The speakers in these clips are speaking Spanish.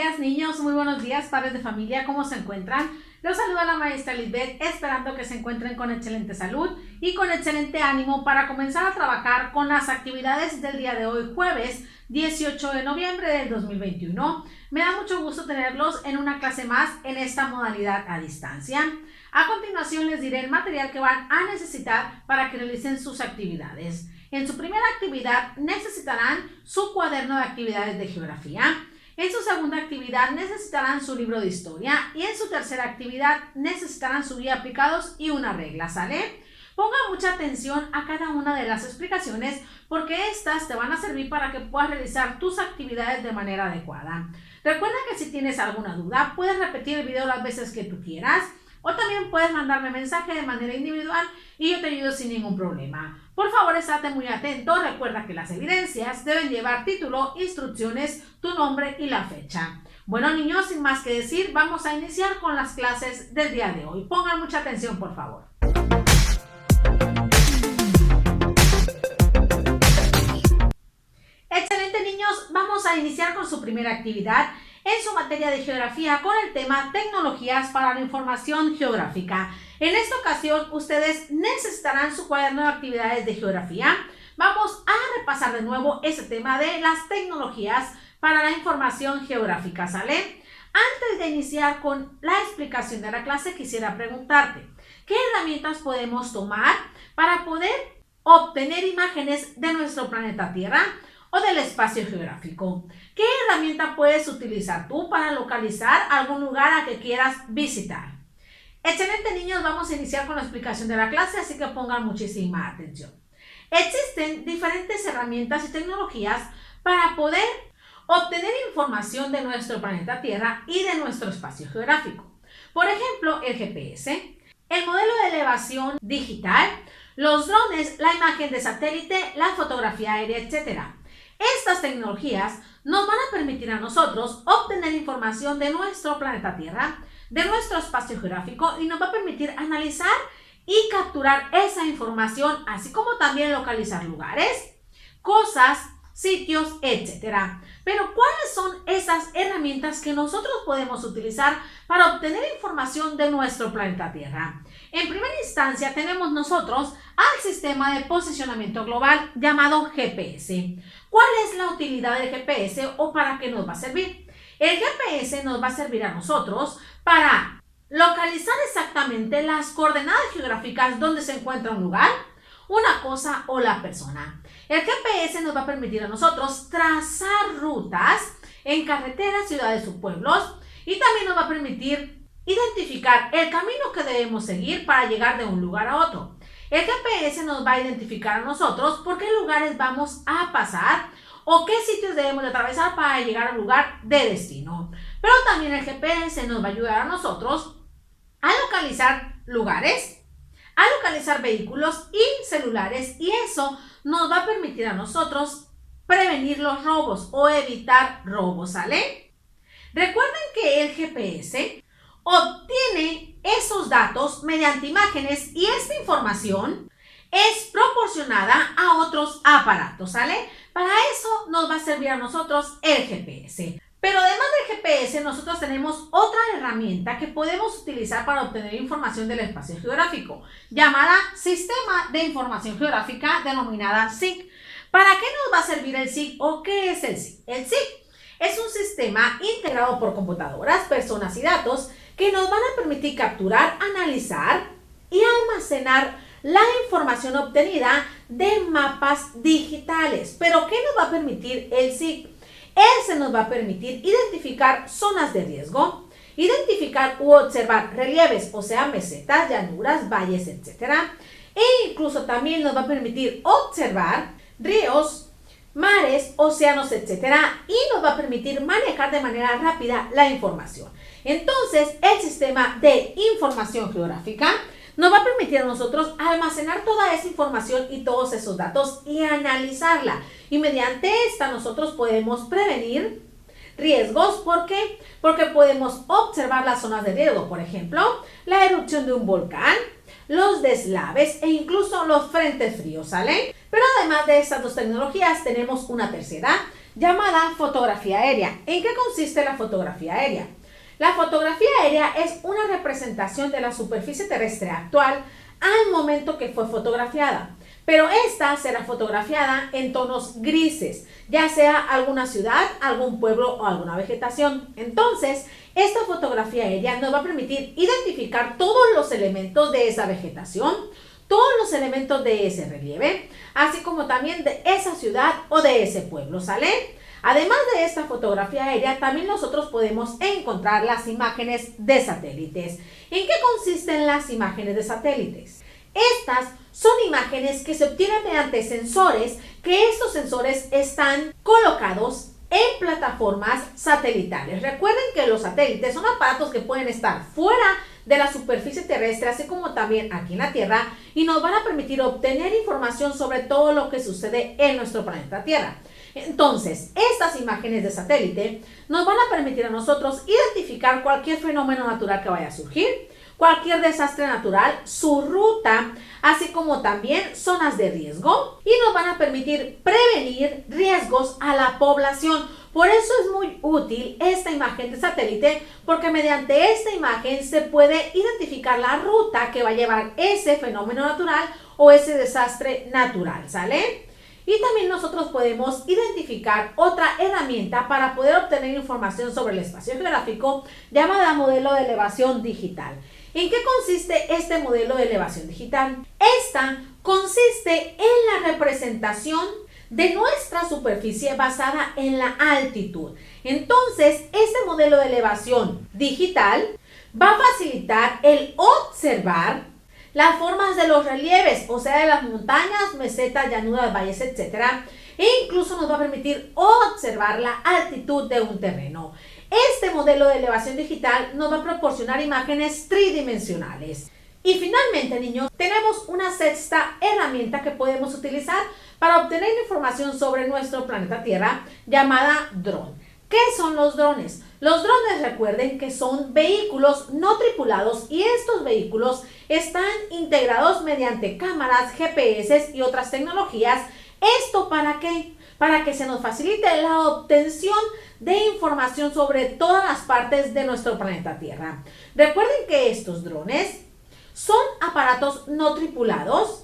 días, niños, muy buenos días, padres de familia, ¿cómo se encuentran? Los saluda la maestra Lisbeth, esperando que se encuentren con excelente salud y con excelente ánimo para comenzar a trabajar con las actividades del día de hoy, jueves 18 de noviembre del 2021. Me da mucho gusto tenerlos en una clase más en esta modalidad a distancia. A continuación les diré el material que van a necesitar para que realicen sus actividades. En su primera actividad necesitarán su cuaderno de actividades de geografía. En su segunda actividad necesitarán su libro de historia y en su tercera actividad necesitarán su guía aplicados y una regla, ¿sale? Ponga mucha atención a cada una de las explicaciones porque estas te van a servir para que puedas realizar tus actividades de manera adecuada. Recuerda que si tienes alguna duda puedes repetir el video las veces que tú quieras o también puedes mandarme mensaje de manera individual y yo te ayudo sin ningún problema. Por favor, estate muy atento. Recuerda que las evidencias deben llevar título, instrucciones, tu nombre y la fecha. Bueno, niños, sin más que decir, vamos a iniciar con las clases del día de hoy. Pongan mucha atención, por favor. Excelente, niños. Vamos a iniciar con su primera actividad en su materia de geografía con el tema tecnologías para la información geográfica. En esta ocasión ustedes necesitarán su cuaderno de actividades de geografía. Vamos a repasar de nuevo ese tema de las tecnologías para la información geográfica, ¿sale? Antes de iniciar con la explicación de la clase quisiera preguntarte, ¿qué herramientas podemos tomar para poder obtener imágenes de nuestro planeta Tierra o del espacio geográfico? ¿Qué herramienta puedes utilizar tú para localizar algún lugar a que quieras visitar? Excelente, niños, vamos a iniciar con la explicación de la clase, así que pongan muchísima atención. Existen diferentes herramientas y tecnologías para poder obtener información de nuestro planeta Tierra y de nuestro espacio geográfico. Por ejemplo, el GPS, el modelo de elevación digital, los drones, la imagen de satélite, la fotografía aérea, etc. Estas tecnologías nos van a permitir a nosotros obtener información de nuestro planeta Tierra, de nuestro espacio geográfico y nos va a permitir analizar y capturar esa información, así como también localizar lugares, cosas, sitios, etc. Pero ¿cuáles son esas herramientas que nosotros podemos utilizar para obtener información de nuestro planeta Tierra? En primera instancia tenemos nosotros al sistema de posicionamiento global llamado GPS. ¿Cuál es la utilidad del GPS o para qué nos va a servir? El GPS nos va a servir a nosotros para localizar exactamente las coordenadas geográficas donde se encuentra un lugar, una cosa o la persona. El GPS nos va a permitir a nosotros trazar rutas en carreteras, ciudades o pueblos y también nos va a permitir identificar el camino que debemos seguir para llegar de un lugar a otro. El GPS nos va a identificar a nosotros por qué lugares vamos a pasar o qué sitios debemos de atravesar para llegar al lugar de destino. Pero también el GPS nos va a ayudar a nosotros a localizar lugares, a localizar vehículos y celulares y eso nos va a permitir a nosotros prevenir los robos o evitar robos, ¿sale? Recuerden que el GPS obtiene esos datos mediante imágenes y esta información es proporcionada a otros aparatos, ¿sale? Para eso nos va a servir a nosotros el GPS. Pero además del GPS, nosotros tenemos otra herramienta que podemos utilizar para obtener información del espacio geográfico, llamada Sistema de Información Geográfica, denominada SIG. ¿Para qué nos va a servir el SIG o qué es el SIG? El SIG es un sistema integrado por computadoras, personas y datos que nos van a permitir capturar, analizar y almacenar la información obtenida de mapas digitales. ¿Pero qué nos va a permitir el SIG? Se nos va a permitir identificar zonas de riesgo, identificar u observar relieves, o sea, mesetas, llanuras, valles, etc. E incluso también nos va a permitir observar ríos, mares, océanos, etc. Y nos va a permitir manejar de manera rápida la información. Entonces, el sistema de información geográfica nos va a permitir a nosotros almacenar toda esa información y todos esos datos y analizarla. Y mediante esta nosotros podemos prevenir riesgos. ¿Por qué? Porque podemos observar las zonas de riesgo, por ejemplo, la erupción de un volcán, los deslaves e incluso los frentes fríos, ¿sale? Pero además de estas dos tecnologías tenemos una tercera llamada fotografía aérea. ¿En qué consiste la fotografía aérea? La fotografía aérea es una representación de la superficie terrestre actual al momento que fue fotografiada, pero esta será fotografiada en tonos grises, ya sea alguna ciudad, algún pueblo o alguna vegetación. Entonces, esta fotografía aérea nos va a permitir identificar todos los elementos de esa vegetación, todos los elementos de ese relieve, así como también de esa ciudad o de ese pueblo, ¿sale? Además de esta fotografía aérea, también nosotros podemos encontrar las imágenes de satélites. ¿En qué consisten las imágenes de satélites? Estas son imágenes que se obtienen mediante sensores, que estos sensores están colocados en plataformas satelitales. Recuerden que los satélites son aparatos que pueden estar fuera de la superficie terrestre, así como también aquí en la Tierra, y nos van a permitir obtener información sobre todo lo que sucede en nuestro planeta Tierra. Entonces, estas imágenes de satélite nos van a permitir a nosotros identificar cualquier fenómeno natural que vaya a surgir, cualquier desastre natural, su ruta, así como también zonas de riesgo, y nos van a permitir prevenir riesgos a la población. Por eso es muy útil esta imagen de satélite, porque mediante esta imagen se puede identificar la ruta que va a llevar ese fenómeno natural o ese desastre natural, ¿sale? Y también nosotros podemos identificar otra herramienta para poder obtener información sobre el espacio geográfico llamada modelo de elevación digital. ¿En qué consiste este modelo de elevación digital? Esta consiste en la representación de nuestra superficie basada en la altitud. Entonces, este modelo de elevación digital va a facilitar el observar las formas de los relieves, o sea, de las montañas, mesetas, llanuras, valles, etc. E incluso nos va a permitir observar la altitud de un terreno. Este modelo de elevación digital nos va a proporcionar imágenes tridimensionales. Y finalmente, niños, tenemos una sexta herramienta que podemos utilizar para obtener información sobre nuestro planeta Tierra, llamada dron. ¿Qué son los drones? Los drones, recuerden que son vehículos no tripulados, y estos vehículos están integrados mediante cámaras, GPS y otras tecnologías. ¿Esto para qué? Para que se nos facilite la obtención de información sobre todas las partes de nuestro planeta Tierra. Recuerden que estos drones son aparatos no tripulados,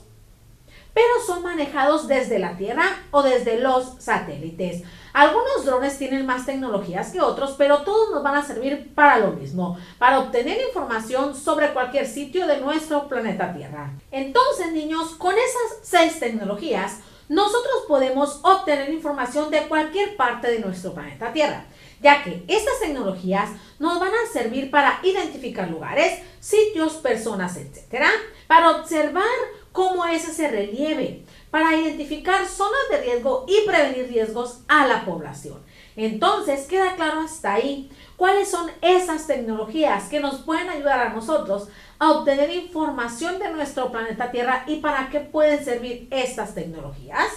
pero son manejados desde la Tierra o desde los satélites. Algunos drones tienen más tecnologías que otros, pero todos nos van a servir para lo mismo, para obtener información sobre cualquier sitio de nuestro planeta Tierra. Entonces, niños, con esas 6 tecnologías, nosotros podemos obtener información de cualquier parte de nuestro planeta Tierra, ya que estas tecnologías nos van a servir para identificar lugares, sitios, personas, etc., para observar cómo es ese relieve, para identificar zonas de riesgo y prevenir riesgos a la población. Entonces, queda claro hasta ahí cuáles son esas tecnologías que nos pueden ayudar a nosotros a obtener información de nuestro planeta Tierra y para qué pueden servir estas tecnologías.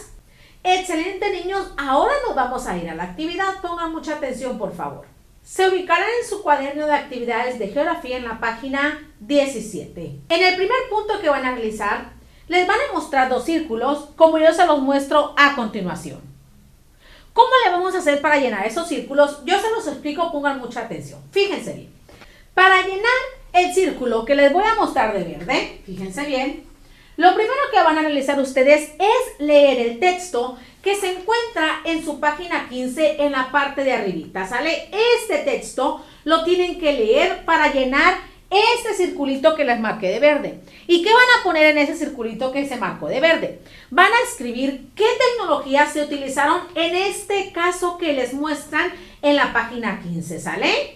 Excelente, niños, ahora nos vamos a ir a la actividad. Pongan mucha atención, por favor. Se ubicarán en su cuaderno de actividades de geografía en la página 17. En el primer punto que van a realizar, les van a mostrar 2 círculos, como yo se los muestro a continuación. ¿Cómo le vamos a hacer para llenar esos círculos? Yo se los explico, pongan mucha atención. Fíjense bien. Para llenar el círculo que les voy a mostrar de verde, fíjense bien, lo primero que van a realizar ustedes es leer el texto que se encuentra en su página 15 en la parte de arribita, ¿sale? Este texto lo tienen que leer para llenar este circulito que les marqué de verde. ¿Y qué van a poner en ese circulito que se marcó de verde? Van a escribir qué tecnologías se utilizaron en este caso que les muestran en la página 15, ¿sale?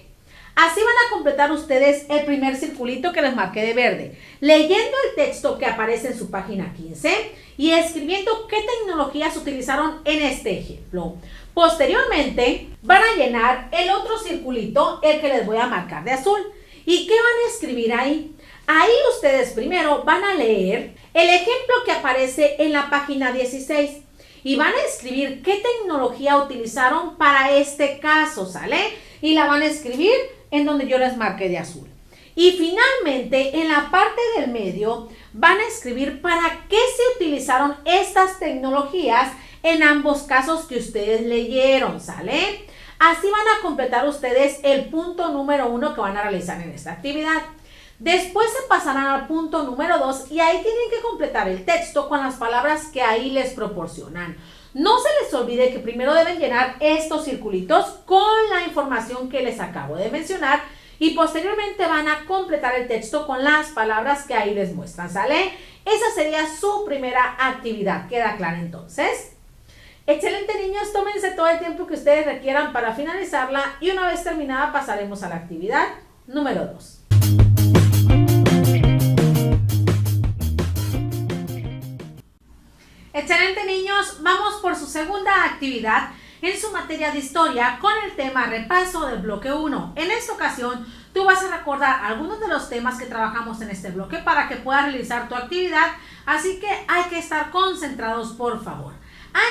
Así van a completar ustedes el primer circulito que les marqué de verde, leyendo el texto que aparece en su página 15 y escribiendo qué tecnologías utilizaron en este ejemplo. Posteriormente, van a llenar el otro circulito, el que les voy a marcar de azul. ¿Y qué van a escribir ahí? Ahí ustedes primero van a leer el ejemplo que aparece en la página 16 y van a escribir qué tecnología utilizaron para este caso, ¿sale? Y la van a escribir en donde yo les marqué de azul. Y finalmente, en la parte del medio, van a escribir para qué se utilizaron estas tecnologías en ambos casos que ustedes leyeron, ¿sale? Así van a completar ustedes el punto número 1 que van a realizar en esta actividad. Después se pasarán al punto número 2 y ahí tienen que completar el texto con las palabras que ahí les proporcionan. No se les olvide que primero deben llenar estos circulitos con la información que les acabo de mencionar y posteriormente van a completar el texto con las palabras que ahí les muestran, ¿sale? Esa sería su primera actividad. ¿Queda clara entonces? Excelente, niños, tómense todo el tiempo que ustedes requieran para finalizarla y una vez terminada pasaremos a la actividad número 2. Excelente, niños, vamos por su segunda actividad en su materia de historia con el tema repaso del bloque 1. En esta ocasión tú vas a recordar algunos de los temas que trabajamos en este bloque para que puedas realizar tu actividad, así que hay que estar concentrados, por favor.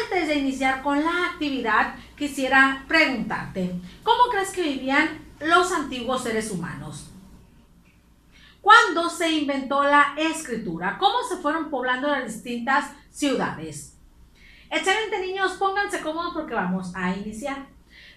Antes de iniciar con la actividad, quisiera preguntarte, ¿cómo crees que vivían los antiguos seres humanos? ¿Cuándo se inventó la escritura? ¿Cómo se fueron poblando las distintas ciudades? Excelente, niños, pónganse cómodos porque vamos a iniciar.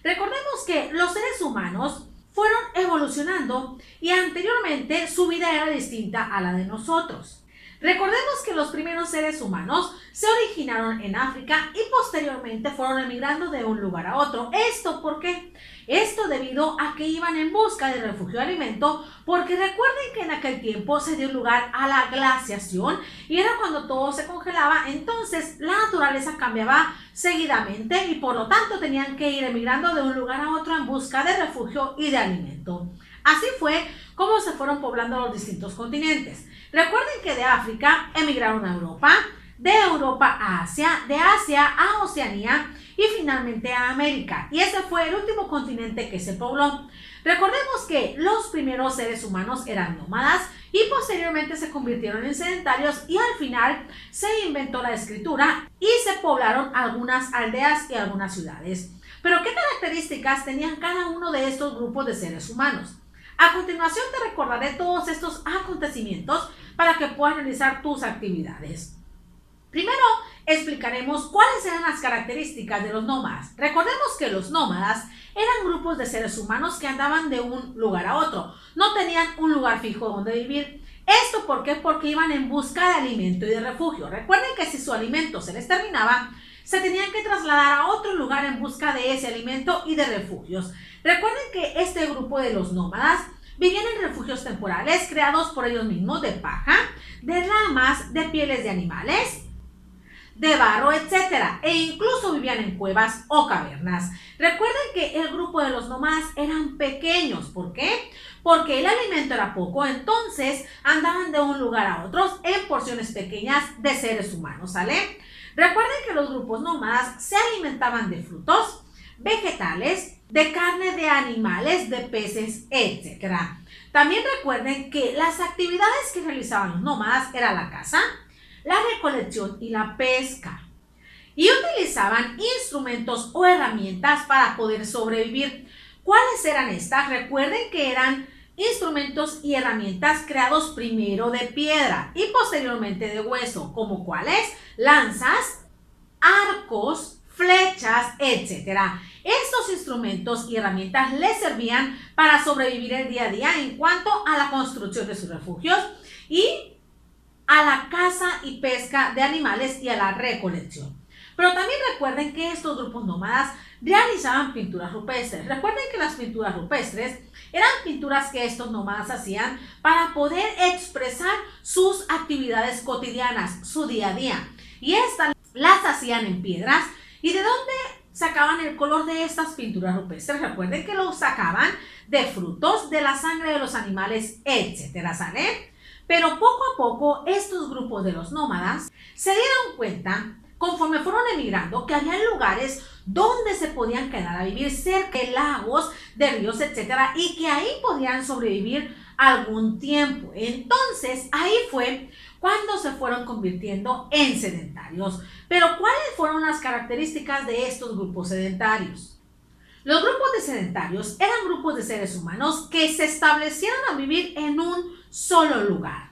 Recordemos que los seres humanos fueron evolucionando y anteriormente su vida era distinta a la de nosotros. Recordemos que los primeros seres humanos se originaron en África y posteriormente fueron emigrando de un lugar a otro. ¿Esto por qué? Esto debido a que iban en busca de refugio y alimento, porque recuerden que en aquel tiempo se dio lugar a la glaciación y era cuando todo se congelaba, entonces la naturaleza cambiaba seguidamente y por lo tanto tenían que ir emigrando de un lugar a otro en busca de refugio y de alimento. Así fue como se fueron poblando los distintos continentes. Recuerden que de África emigraron a Europa, de Europa a Asia, de Asia a Oceanía y finalmente a América. Y ese fue el último continente que se pobló. Recordemos que los primeros seres humanos eran nómadas y posteriormente se convirtieron en sedentarios y al final se inventó la escritura y se poblaron algunas aldeas y algunas ciudades. Pero ¿qué características tenían cada uno de estos grupos de seres humanos? A continuación te recordaré todos estos acontecimientos para que puedas realizar tus actividades. Primero explicaremos cuáles eran las características de los nómadas. Recordemos que los nómadas eran grupos de seres humanos que andaban de un lugar a otro. No tenían un lugar fijo donde vivir. ¿Esto por qué? Porque iban en busca de alimento y de refugio. Recuerden que si su alimento se les terminaba, se tenían que trasladar a otro lugar en busca de ese alimento y de refugios. Recuerden que este grupo de los nómadas vivían en refugios temporales creados por ellos mismos de paja, de ramas, de pieles de animales, de barro, etc. E incluso vivían en cuevas o cavernas. Recuerden que el grupo de los nómadas eran pequeños. ¿Por qué? Porque el alimento era poco, entonces andaban de un lugar a otro en porciones pequeñas de seres humanos, ¿sale? Recuerden que los grupos nómadas se alimentaban de frutos, vegetales, de carne de animales, de peces, etc. También recuerden que las actividades que realizaban los nómadas era la caza, la recolección y la pesca. Y utilizaban instrumentos o herramientas para poder sobrevivir. ¿Cuáles eran estas? Recuerden que eran instrumentos y herramientas creados primero de piedra y posteriormente de hueso, como cuáles: lanzas, arcos, flechas, etc. Estos instrumentos y herramientas les servían para sobrevivir el día a día en cuanto a la construcción de sus refugios y a la caza y pesca de animales y a la recolección. Pero también recuerden que estos grupos nómadas realizaban pinturas rupestres. Recuerden que las pinturas rupestres eran pinturas que estos nómadas hacían para poder expresar sus actividades cotidianas, su día a día. Y estas las hacían en piedras. ¿Y de dónde sacaban el color de estas pinturas rupestres? Recuerden que lo sacaban de frutos, de la sangre de los animales, etcétera, ¿sale? Pero poco a poco estos grupos de los nómadas se dieron cuenta, conforme fueron emigrando, que había lugares donde se podían quedar a vivir cerca de lagos, de ríos, etcétera, y que ahí podían sobrevivir algún tiempo. Entonces ahí fue cuando se fueron convirtiendo en sedentarios. Pero ¿cuáles fueron las características de estos grupos sedentarios? Los grupos de sedentarios eran grupos de seres humanos que se establecieron a vivir en un solo lugar.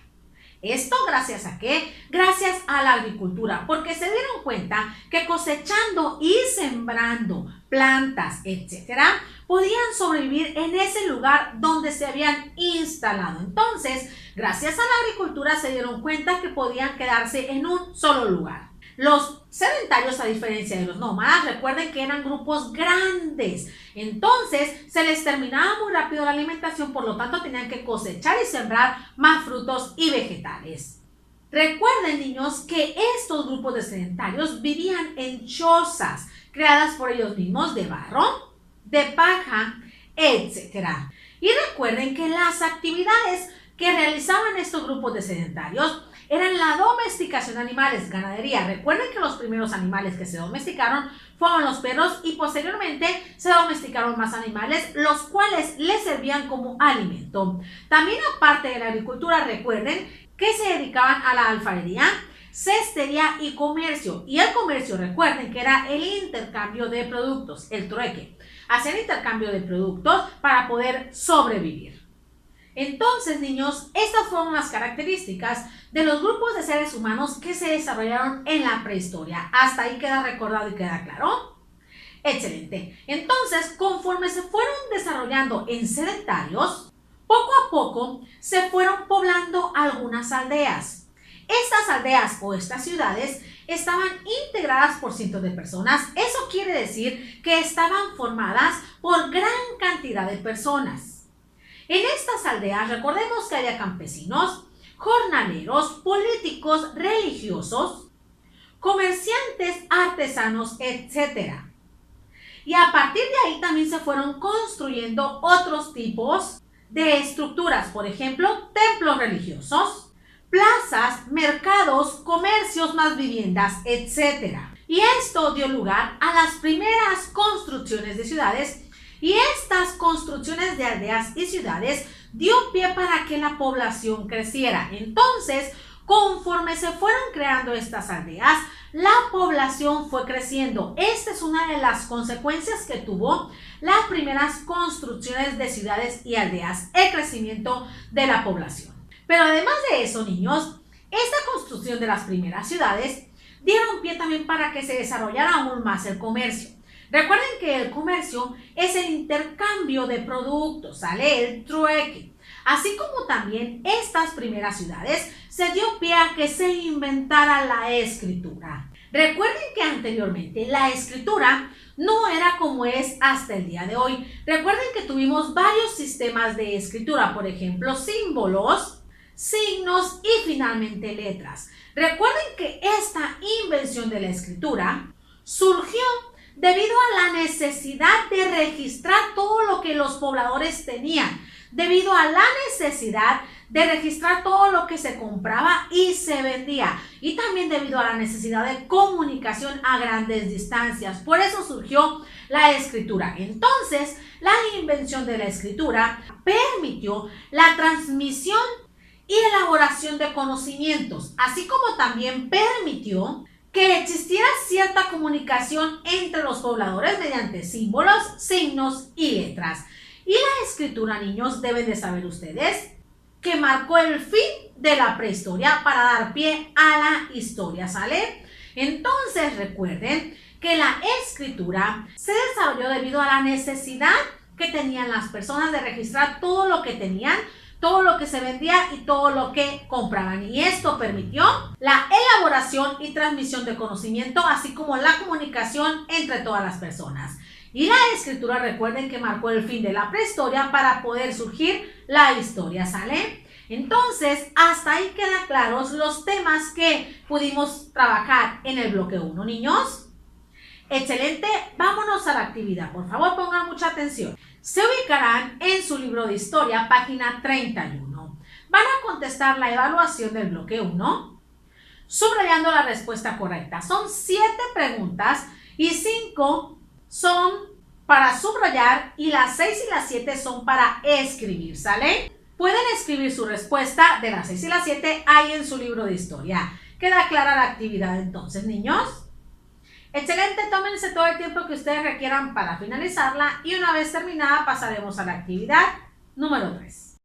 ¿Esto gracias a qué? Gracias a la agricultura, porque se dieron cuenta que cosechando y sembrando plantas, etcétera, podían sobrevivir en ese lugar donde se habían instalado. Entonces, gracias a la agricultura se dieron cuenta que podían quedarse en un solo lugar. Los sedentarios, a diferencia de los nómadas, recuerden que eran grupos grandes. Entonces, se les terminaba muy rápido la alimentación, por lo tanto, tenían que cosechar y sembrar más frutos y vegetales. Recuerden, niños, que estos grupos de sedentarios vivían en chozas creadas por ellos mismos de barro, de paja, etc. Y recuerden que las actividades que realizaban estos grupos de sedentarios eran la domesticación de animales, ganadería. Recuerden que los primeros animales que se domesticaron fueron los perros y posteriormente se domesticaron más animales, los cuales les servían como alimento. También, aparte de la agricultura, recuerden que se dedicaban a la alfarería, cestería y comercio. Y el comercio, recuerden que era el intercambio de productos, el trueque. Hacían intercambio de productos para poder sobrevivir. Entonces, niños, estas fueron las características de los grupos de seres humanos que se desarrollaron en la prehistoria. ¿Hasta ahí queda recordado y queda claro? Excelente. Entonces, conforme se fueron desarrollando en sedentarios, poco a poco se fueron poblando algunas aldeas. Estas aldeas o estas ciudades estaban integradas por cientos de personas. Eso quiere decir que estaban formadas por gran cantidad de personas. En estas aldeas, recordemos que había campesinos, jornaleros, políticos, religiosos, comerciantes, artesanos, etc. Y a partir de ahí también se fueron construyendo otros tipos de estructuras, por ejemplo, templos religiosos, plazas, mercados, comercios, más viviendas, etc. Y esto dio lugar a las primeras construcciones de ciudades. Y estas construcciones de aldeas y ciudades dio pie para que la población creciera. Entonces, conforme se fueron creando estas aldeas, la población fue creciendo. Esta es una de las consecuencias que tuvo las primeras construcciones de ciudades y aldeas, el crecimiento de la población. Pero además de eso, niños, esta construcción de las primeras ciudades dieron pie también para que se desarrollara aún más el comercio. Recuerden que el comercio es el intercambio de productos, ¿sale? El trueque. Así como también estas primeras ciudades se dio pie a que se inventara la escritura. Recuerden que anteriormente la escritura no era como es hasta el día de hoy. Recuerden que tuvimos varios sistemas de escritura, por ejemplo, símbolos, signos y finalmente letras. Recuerden que esta invención de la escritura surgió debido a la necesidad de registrar todo lo que los pobladores tenían, debido a la necesidad de registrar todo lo que se compraba y se vendía, y también debido a la necesidad de comunicación a grandes distancias. Por eso surgió la escritura. Entonces, la invención de la escritura permitió la transmisión y elaboración de conocimientos, así como también permitió que existiera cierta comunicación entre los pobladores mediante símbolos, signos y letras. Y la escritura, niños, deben de saber ustedes que marcó el fin de la prehistoria para dar pie a la historia, ¿sale? Entonces, recuerden que la escritura se desarrolló debido a la necesidad que tenían las personas de registrar todo lo que tenían, todo lo que se vendía y todo lo que compraban. Y esto permitió la elaboración y transmisión de conocimiento, así como la comunicación entre todas las personas. Y la escritura, recuerden que marcó el fin de la prehistoria para poder surgir la historia, ¿sale? Entonces, hasta ahí quedan claros los temas que pudimos trabajar en el bloque 1, niños. Excelente, vámonos a la actividad. Por favor, pongan mucha atención. Se ubicarán en su libro de historia, página 31. Van a contestar la evaluación del bloque 1, subrayando la respuesta correcta. Son 7 preguntas y 5 son para subrayar y las 6 y las 7 son para escribir, ¿sale? Pueden escribir su respuesta de las 6 y las 7 ahí en su libro de historia. ¿Queda clara la actividad entonces, niños? Excelente, tómense todo el tiempo que ustedes requieran para finalizarla y una vez terminada pasaremos a la actividad número 3.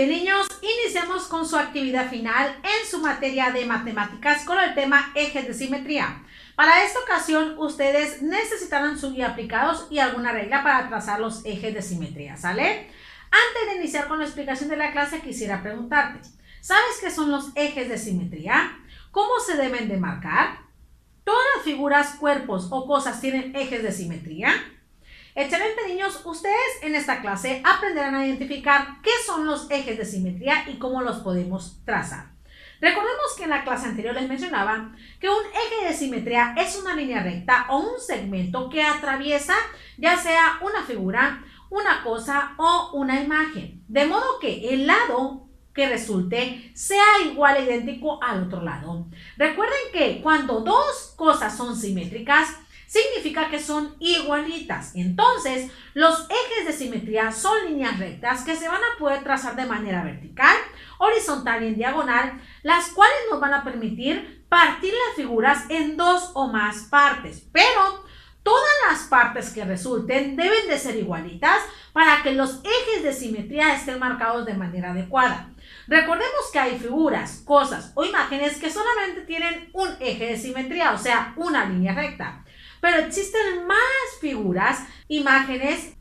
bien, niños, iniciamos con su actividad final en su materia de matemáticas con el tema ejes de simetría. Para esta ocasión, ustedes necesitarán su guía aplicados y alguna regla para trazar los ejes de simetría, ¿sale? Antes de iniciar con la explicación de la clase, quisiera preguntarte, ¿sabes qué son los ejes de simetría? ¿Cómo se deben de marcar? ¿Todas las figuras, cuerpos o cosas tienen ejes de simetría? Excelente, niños, ustedes en esta clase aprenderán a identificar qué son los ejes de simetría y cómo los podemos trazar. Recordemos que en la clase anterior les mencionaba que un eje de simetría es una línea recta o un segmento que atraviesa ya sea una figura, una cosa o una imagen, de modo que el lado que resulte sea igual e idéntico al otro lado. Recuerden que cuando dos cosas son simétricas, significa que son igualitas. Entonces, los ejes de simetría son líneas rectas que se van a poder trazar de manera vertical, horizontal y en diagonal, las cuales nos van a permitir partir las figuras en dos o más partes. Pero todas las partes que resulten deben de ser igualitas para que los ejes de simetría estén marcados de manera adecuada. Recordemos que hay figuras, cosas o imágenes que solamente tienen un eje de simetría, o sea, una línea recta. Pero existen más figuras, imágenes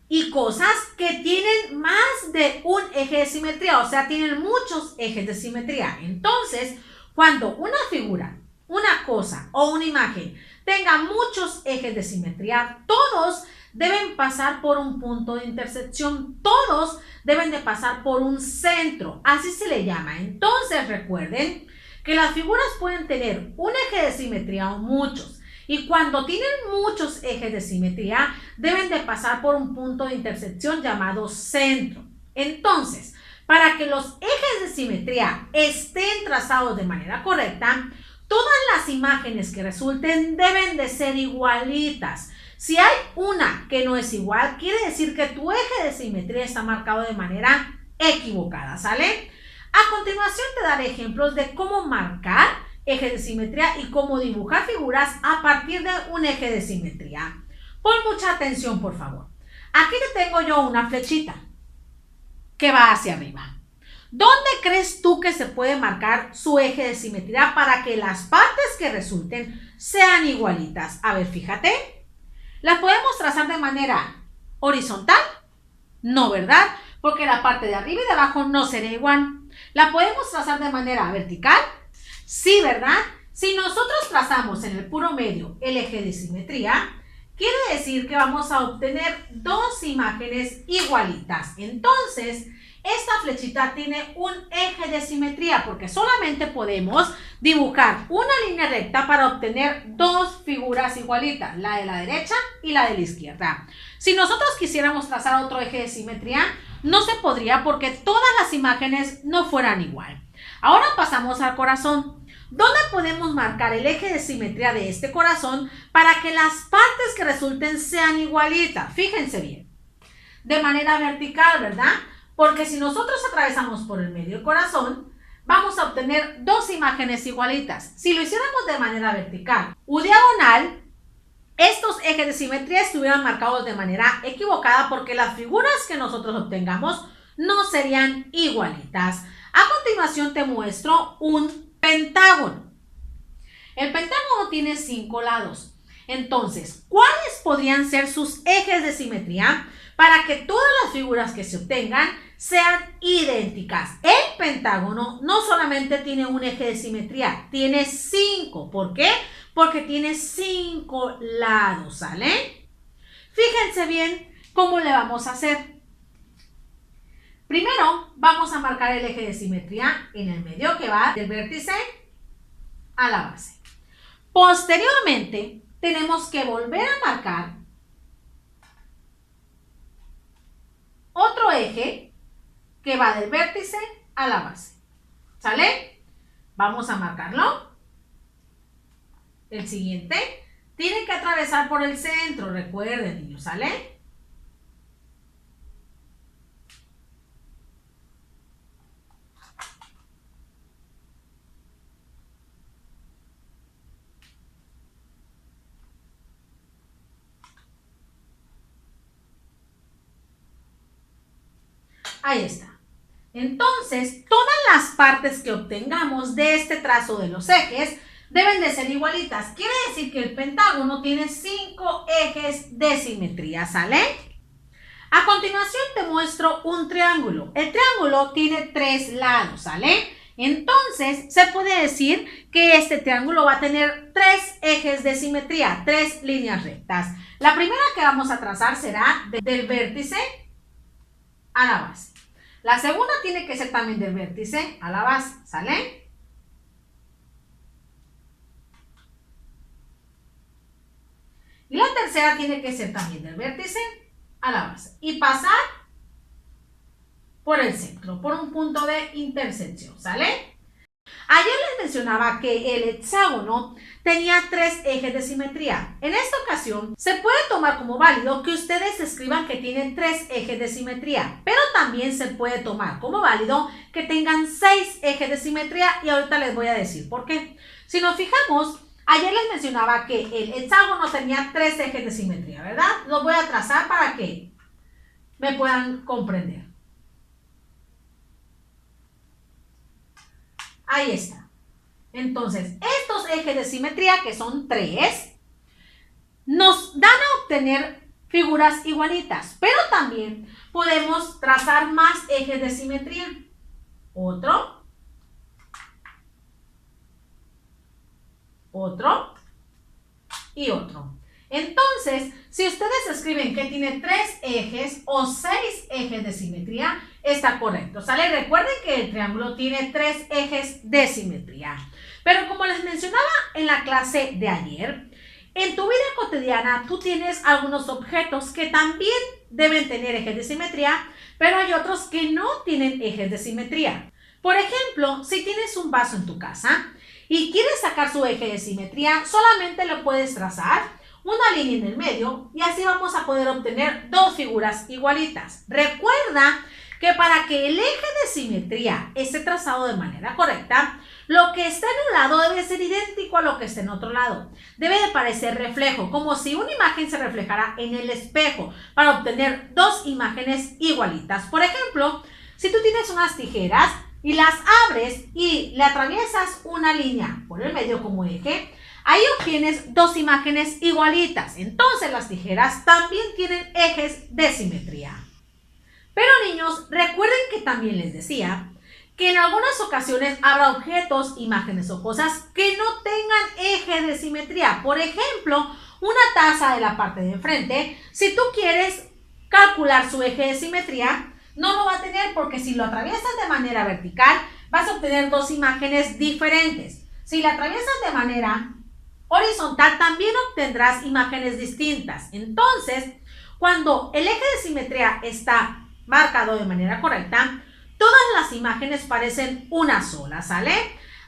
y cosas que tienen más de un eje de simetría, o sea, tienen muchos ejes de simetría. Entonces, cuando una figura, una cosa o una imagen tenga muchos ejes de simetría, todos deben pasar por un punto de intersección, todos deben de pasar por un centro, así se le llama. Entonces, recuerden que las figuras pueden tener un eje de simetría o muchos. Y cuando tienen muchos ejes de simetría, deben de pasar por un punto de intersección llamado centro. Entonces, para que los ejes de simetría estén trazados de manera correcta, todas las imágenes que resulten deben de ser igualitas. Si hay una que no es igual, quiere decir que tu eje de simetría está marcado de manera equivocada, ¿sale? A continuación te daré ejemplos de cómo marcar ejes de simetría y cómo dibujar figuras a partir de un eje de simetría. Pon mucha atención, por favor. Aquí te tengo yo una flechita que va hacia arriba. ¿Dónde crees tú que se puede marcar su eje de simetría para que las partes que resulten sean igualitas? A ver, fíjate. ¿Las podemos trazar de manera horizontal? No, ¿verdad? Porque la parte de arriba y de abajo no será igual. ¿La podemos trazar de manera vertical? Sí, ¿verdad? Si nosotros trazamos en el puro medio el eje de simetría, quiere decir que vamos a obtener dos imágenes igualitas. Entonces, esta flechita tiene un eje de simetría porque solamente podemos dibujar una línea recta para obtener dos figuras igualitas, la de la derecha y la de la izquierda. Si nosotros quisiéramos trazar otro eje de simetría, no se podría porque todas las imágenes no fueran igual. Ahora pasamos al corazón. ¿Dónde podemos marcar el eje de simetría de este corazón para que las partes que resulten sean igualitas? Fíjense bien. De manera vertical, ¿verdad? Porque si nosotros atravesamos por el medio del corazón, vamos a obtener dos imágenes igualitas. Si lo hiciéramos de manera vertical o diagonal, estos ejes de simetría estuvieran marcados de manera equivocada porque las figuras que nosotros obtengamos no serían igualitas. A continuación te muestro un pentágono. El pentágono tiene 5 lados. Entonces, ¿cuáles podrían ser sus ejes de simetría para que todas las figuras que se obtengan sean idénticas? El pentágono no solamente tiene un eje de simetría, tiene 5. ¿Por qué? Porque tiene 5 lados, ¿sale? Fíjense bien cómo le vamos a hacer. Primero, vamos a marcar el eje de simetría en el medio que va del vértice a la base. Posteriormente, tenemos que volver a marcar otro eje que va del vértice a la base. ¿Sale? Vamos a marcarlo. El siguiente tiene que atravesar por el centro, recuerden, niños, ¿sale? Ahí está. Entonces, todas las partes que obtengamos de este trazo de los ejes deben de ser igualitas. Quiere decir que el pentágono tiene 5 ejes de simetría, ¿sale? A continuación te muestro un triángulo. El triángulo tiene 3 lados, ¿sale? Entonces, se puede decir que este triángulo va a tener 3 ejes de simetría, 3 líneas rectas. La primera que vamos a trazar será del vértice a la base. La segunda tiene que ser también del vértice a la base, ¿sale? Y la tercera tiene que ser también del vértice a la base. Y pasar por el centro, por un punto de intersección, ¿sale? Ayer les mencionaba que el hexágono tenía 3 ejes de simetría. En esta ocasión se puede tomar como válido que ustedes escriban que tienen 3 ejes de simetría, pero también se puede tomar como válido que tengan 6 ejes de simetría y ahorita les voy a decir por qué. Si nos fijamos, ayer les mencionaba que el hexágono tenía 3 ejes de simetría, ¿verdad? Los voy a trazar para que me puedan comprender. Ahí está. Entonces, estos ejes de simetría, que son 3, nos dan a obtener figuras igualitas, pero también podemos trazar más ejes de simetría. Otro y otro. Entonces, si ustedes escriben que tiene 3 ejes o 6 ejes de simetría, está correcto, ¿sale? Recuerden que el triángulo tiene 3 ejes de simetría. Pero como les mencionaba en la clase de ayer, en tu vida cotidiana tú tienes algunos objetos que también deben tener ejes de simetría, pero hay otros que no tienen ejes de simetría. Por ejemplo, si tienes un vaso en tu casa y quieres sacar su eje de simetría, solamente le puedes trazar una línea en el medio y así vamos a poder obtener 2 figuras igualitas. Recuerda que para que el eje de simetría esté trazado de manera correcta, lo que está en un lado debe ser idéntico a lo que está en otro lado. Debe de parecer reflejo, como si una imagen se reflejara en el espejo para obtener 2 imágenes igualitas. Por ejemplo, si tú tienes unas tijeras y las abres y le atraviesas una línea por el medio como eje, ahí obtienes 2 imágenes igualitas. Entonces las tijeras también tienen ejes de simetría. Pero niños, recuerden que también les decía que en algunas ocasiones habrá objetos, imágenes o cosas que no tengan eje de simetría. Por ejemplo, una taza de la parte de enfrente, si tú quieres calcular su eje de simetría, no lo va a tener porque si lo atraviesas de manera vertical, vas a obtener 2 imágenes diferentes. Si la atraviesas de manera horizontal, también obtendrás imágenes distintas. Entonces, cuando el eje de simetría está marcado de manera correcta, todas las imágenes parecen una sola, ¿sale?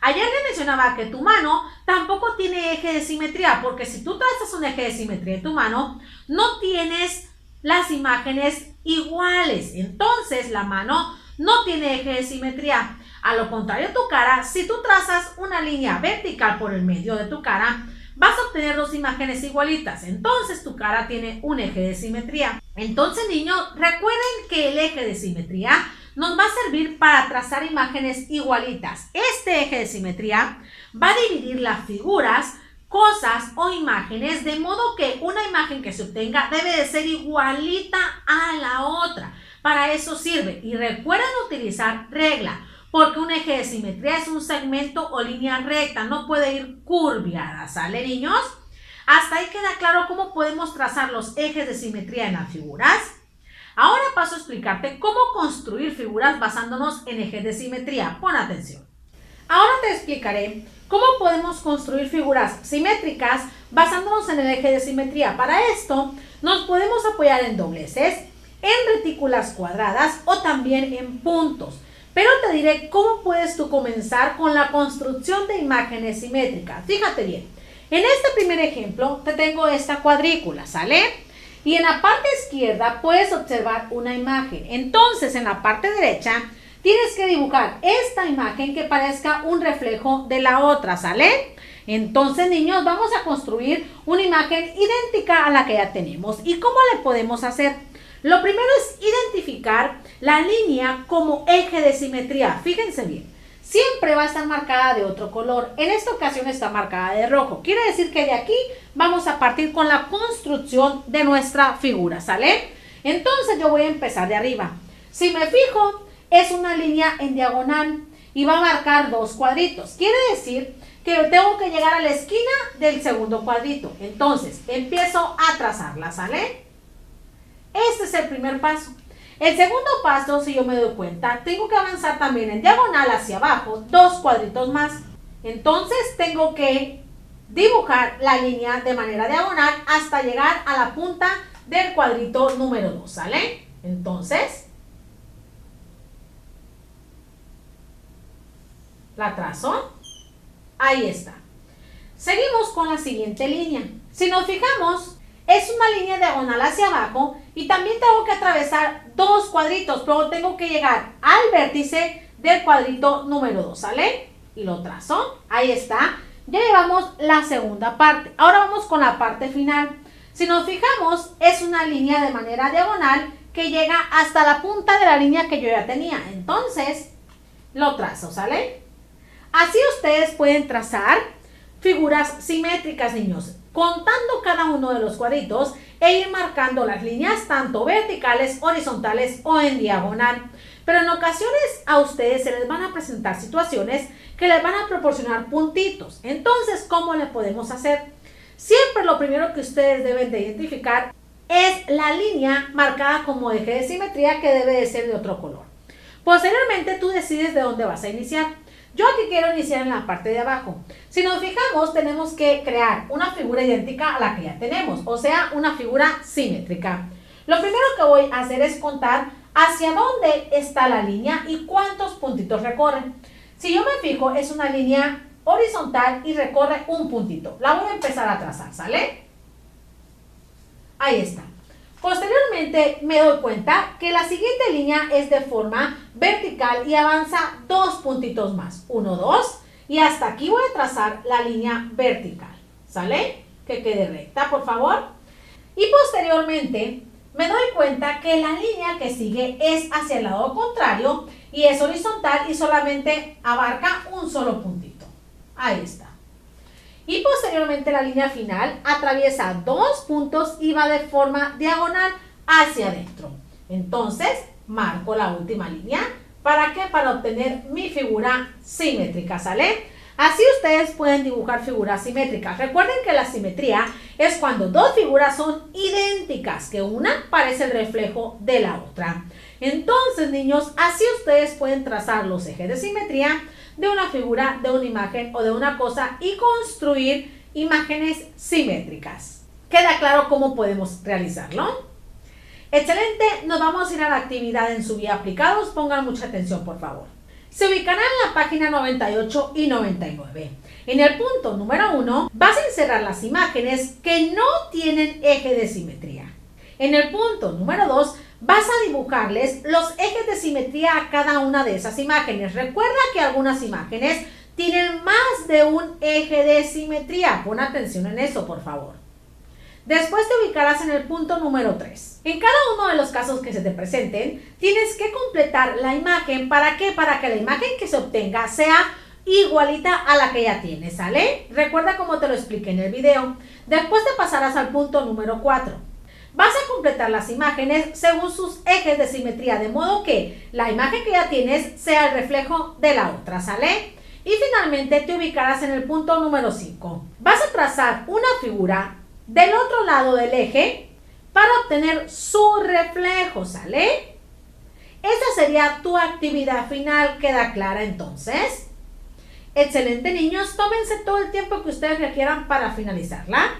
Ayer le mencionaba que tu mano tampoco tiene eje de simetría, porque si tú trazas un eje de simetría en tu mano, no tienes las imágenes iguales. Entonces, la mano no tiene eje de simetría. A lo contrario, tu cara, si tú trazas una línea vertical por el medio de tu cara, vas a obtener 2 imágenes igualitas. Entonces tu cara tiene un eje de simetría. Entonces, niños, recuerden que el eje de simetría nos va a servir para trazar imágenes igualitas. Este eje de simetría va a dividir las figuras, cosas o imágenes, de modo que una imagen que se obtenga debe de ser igualita a la otra. Para eso sirve. Y recuerden utilizar regla, porque un eje de simetría es un segmento o línea recta, no puede ir curviada, ¿sale, niños? Hasta ahí queda claro cómo podemos trazar los ejes de simetría en las figuras. Ahora paso a explicarte cómo construir figuras basándonos en ejes de simetría. Pon atención. Ahora te explicaré cómo podemos construir figuras simétricas basándonos en el eje de simetría. Para esto nos podemos apoyar en dobleces, en retículas cuadradas o también en puntos. Pero te diré cómo puedes tú comenzar con la construcción de imágenes simétricas. Fíjate bien, en este primer ejemplo te tengo esta cuadrícula, ¿sale? Y en la parte izquierda puedes observar una imagen. Entonces, en la parte derecha tienes que dibujar esta imagen que parezca un reflejo de la otra, ¿sale? Entonces, niños, vamos a construir una imagen idéntica a la que ya tenemos. ¿Y cómo le podemos hacer? Lo primero es identificar la línea como eje de simetría. Fíjense bien, siempre va a estar marcada de otro color. En esta ocasión está marcada de rojo. Quiere decir que de aquí vamos a partir con la construcción de nuestra figura, ¿sale? Entonces yo voy a empezar de arriba. Si me fijo, es una línea en diagonal y va a marcar dos cuadritos. Quiere decir que tengo que llegar a la esquina del segundo cuadrito. Entonces, empiezo a trazarla, ¿sale? Este es el primer paso. El segundo paso, si yo me doy cuenta, tengo que avanzar también en diagonal hacia abajo, dos cuadritos más. Entonces, tengo que dibujar la línea de manera diagonal hasta llegar a la punta del cuadrito número 2, ¿sale? Entonces, la trazo. Ahí está. Seguimos con la siguiente línea. Si nos fijamos, es una línea diagonal hacia abajo y también tengo que atravesar dos cuadritos, pero tengo que llegar al vértice del cuadrito número 2, ¿sale? Y lo trazo. Ahí está. Ya llevamos la segunda parte. Ahora vamos con la parte final. Si nos fijamos, es una línea de manera diagonal que llega hasta la punta de la línea que yo ya tenía. Entonces, lo trazo, ¿sale? Así ustedes pueden trazar figuras simétricas, niños, contando cada uno de los cuadritos e ir marcando las líneas tanto verticales, horizontales o en diagonal. Pero en ocasiones a ustedes se les van a presentar situaciones que les van a proporcionar puntitos. Entonces, ¿cómo le podemos hacer? Siempre lo primero que ustedes deben de identificar es la línea marcada como eje de simetría, que debe de ser de otro color. Posteriormente tú decides de dónde vas a iniciar. Yo aquí quiero iniciar en la parte de abajo. Si nos fijamos, tenemos que crear una figura idéntica a la que ya tenemos, o sea, una figura simétrica. Lo primero que voy a hacer es contar hacia dónde está la línea y cuántos puntitos recorre. Si yo me fijo, es una línea horizontal y recorre un puntito. La voy a empezar a trazar, ¿sale? Ahí está. Posteriormente me doy cuenta que la siguiente línea es de forma vertical y avanza dos puntitos más. 1, 2 y hasta aquí voy a trazar la línea vertical. ¿Sale? Que quede recta, por favor. Y posteriormente me doy cuenta que la línea que sigue es hacia el lado contrario y es horizontal y solamente abarca un solo puntito. Ahí está. Y posteriormente la línea final atraviesa dos puntos y va de forma diagonal hacia adentro. Entonces, marco la última línea. ¿Para qué? Para obtener mi figura simétrica, ¿sale? Así ustedes pueden dibujar figuras simétricas. Recuerden que la simetría es cuando dos figuras son idénticas, que una parece el reflejo de la otra. Entonces, niños, así ustedes pueden trazar los ejes de simetría de una figura, de una imagen o de una cosa y construir imágenes simétricas. ¿Queda claro cómo podemos realizarlo? Excelente, nos vamos a ir a la actividad en su guía aplicados. Pongan mucha atención, por favor. Se ubicarán en la página 98 y 99. En el punto número 1 vas a insertar las imágenes que no tienen eje de simetría. En el punto número 2 vas a dibujarles los ejes de simetría a cada una de esas imágenes. Recuerda que algunas imágenes tienen más de un eje de simetría. Pon atención en eso, por favor. Después te ubicarás en el punto número 3. En cada uno de los casos que se te presenten, tienes que completar la imagen. ¿Para qué? Para que la imagen que se obtenga sea igualita a la que ya tienes, ¿sale? Recuerda cómo te lo expliqué en el video. Después te pasarás al punto número 4. Vas a completar las imágenes según sus ejes de simetría, de modo que la imagen que ya tienes sea el reflejo de la otra, ¿sale? Y finalmente te ubicarás en el punto número 5. Vas a trazar una figura del otro lado del eje para obtener su reflejo, ¿sale? Esa sería tu actividad final. ¿Queda clara entonces? Excelente, niños. Tómense todo el tiempo que ustedes requieran para finalizarla.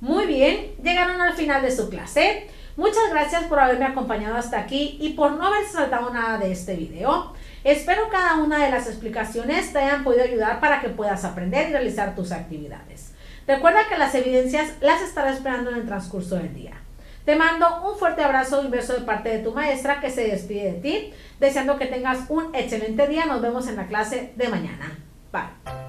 Muy bien, llegaron al final de su clase. Muchas gracias por haberme acompañado hasta aquí y por no haberse saltado nada de este video. Espero cada una de las explicaciones te hayan podido ayudar para que puedas aprender y realizar tus actividades. Recuerda que las evidencias las estaré esperando en el transcurso del día. Te mando un fuerte abrazo y un beso de parte de tu maestra, que se despide de ti, deseando que tengas un excelente día. Nos vemos en la clase de mañana. Bye.